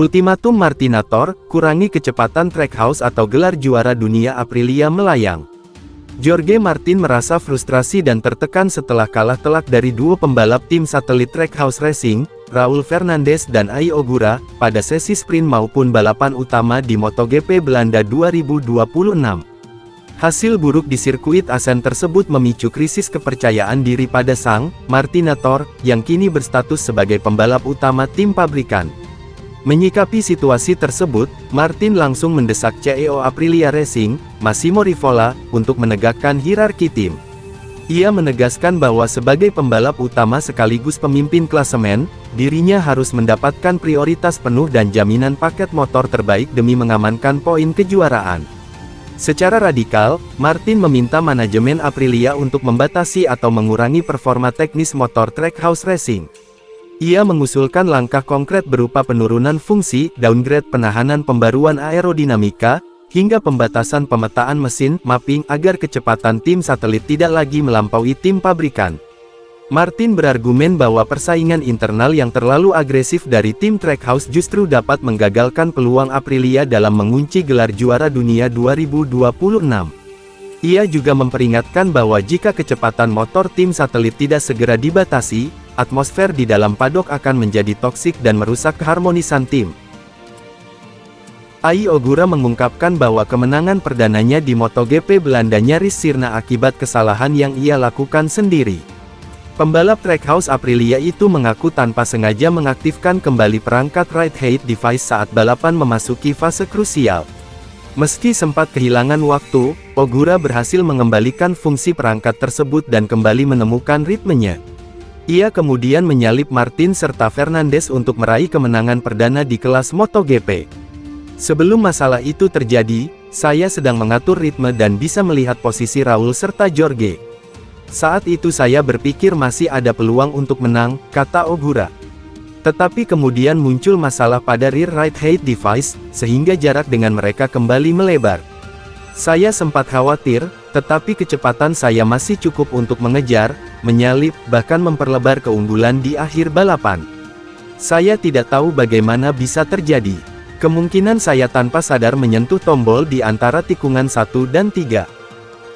Ultimatum Martinator, kurangi kecepatan Trackhouse atau gelar juara dunia Aprilia melayang. Jorge Martin merasa frustrasi dan tertekan setelah kalah telak dari duo pembalap tim satelit Trackhouse Racing, Raul Fernandez dan Ai Ogura, pada sesi sprint maupun balapan utama di MotoGP Belanda 2026. Hasil buruk di sirkuit Assen tersebut memicu krisis kepercayaan diri pada sang Martinator, yang kini berstatus sebagai pembalap utama tim pabrikan. Menyikapi situasi tersebut, Martin langsung mendesak CEO Aprilia Racing, Massimo Rivola, untuk menegakkan hierarki tim. Ia menegaskan bahwa sebagai pembalap utama sekaligus pemimpin klasemen, dirinya harus mendapatkan prioritas penuh dan jaminan paket motor terbaik demi mengamankan poin kejuaraan. Secara radikal, Martin meminta manajemen Aprilia untuk membatasi atau mengurangi performa teknis motor Trackhouse Racing. Ia mengusulkan langkah konkret berupa penurunan fungsi, downgrade penahanan pembaruan aerodinamika, hingga pembatasan pemetaan mesin, mapping, agar kecepatan tim satelit tidak lagi melampaui tim pabrikan. Martin berargumen bahwa persaingan internal yang terlalu agresif dari tim Trackhouse justru dapat menggagalkan peluang Aprilia dalam mengunci gelar juara dunia 2026. Ia juga memperingatkan bahwa jika kecepatan motor tim satelit tidak segera dibatasi, atmosfer di dalam paddock akan menjadi toksik dan merusak keharmonisan tim. Ai Ogura mengungkapkan bahwa kemenangan perdananya di MotoGP Belanda nyaris sirna akibat kesalahan yang ia lakukan sendiri. Pembalap Trackhouse Aprilia itu mengaku tanpa sengaja mengaktifkan kembali perangkat Ride Height Device saat balapan memasuki fase krusial. Meski sempat kehilangan waktu, Ogura berhasil mengembalikan fungsi perangkat tersebut dan kembali menemukan ritmenya. Ia kemudian menyalip Martin serta Fernandez untuk meraih kemenangan perdana di kelas MotoGP. Sebelum masalah itu terjadi, saya sedang mengatur ritme dan bisa melihat posisi Raul serta Jorge. Saat itu saya berpikir masih ada peluang untuk menang, kata Ogura. Tetapi kemudian muncul masalah pada rear ride height device, sehingga jarak dengan mereka kembali melebar. Saya sempat khawatir, tetapi kecepatan saya masih cukup untuk mengejar, menyalip, bahkan memperlebar keunggulan di akhir balapan. Saya tidak tahu bagaimana bisa terjadi. Kemungkinan saya tanpa sadar menyentuh tombol di antara tikungan 1 dan 3.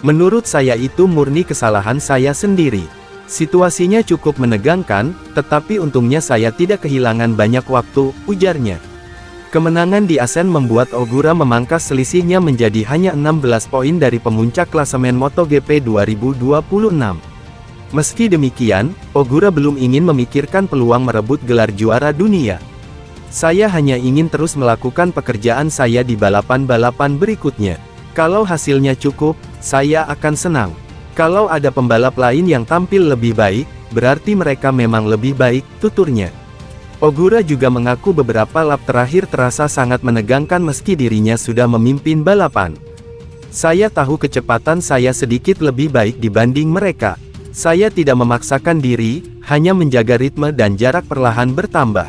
Menurut saya itu murni kesalahan saya sendiri. Situasinya cukup menegangkan, tetapi untungnya saya tidak kehilangan banyak waktu, ujarnya. Kemenangan di Assen membuat Ogura memangkas selisihnya menjadi hanya 16 poin dari pemuncak klasemen MotoGP 2026. Meski demikian, Ogura belum ingin memikirkan peluang merebut gelar juara dunia. Saya hanya ingin terus melakukan pekerjaan saya di balapan-balapan berikutnya. Kalau hasilnya cukup, saya akan senang. Kalau ada pembalap lain yang tampil lebih baik, berarti mereka memang lebih baik, tuturnya. Ogura juga mengaku beberapa lap terakhir terasa sangat menegangkan meski dirinya sudah memimpin balapan. Saya tahu kecepatan saya sedikit lebih baik dibanding mereka. Saya tidak memaksakan diri, hanya menjaga ritme dan jarak perlahan bertambah.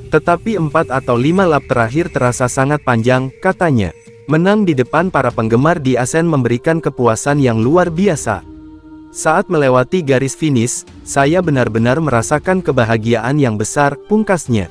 Tetapi 4 atau 5 lap terakhir terasa sangat panjang, katanya. Menang di depan para penggemar di Assen memberikan kepuasan yang luar biasa. Saat melewati garis finish, saya benar-benar merasakan kebahagiaan yang besar, pungkasnya.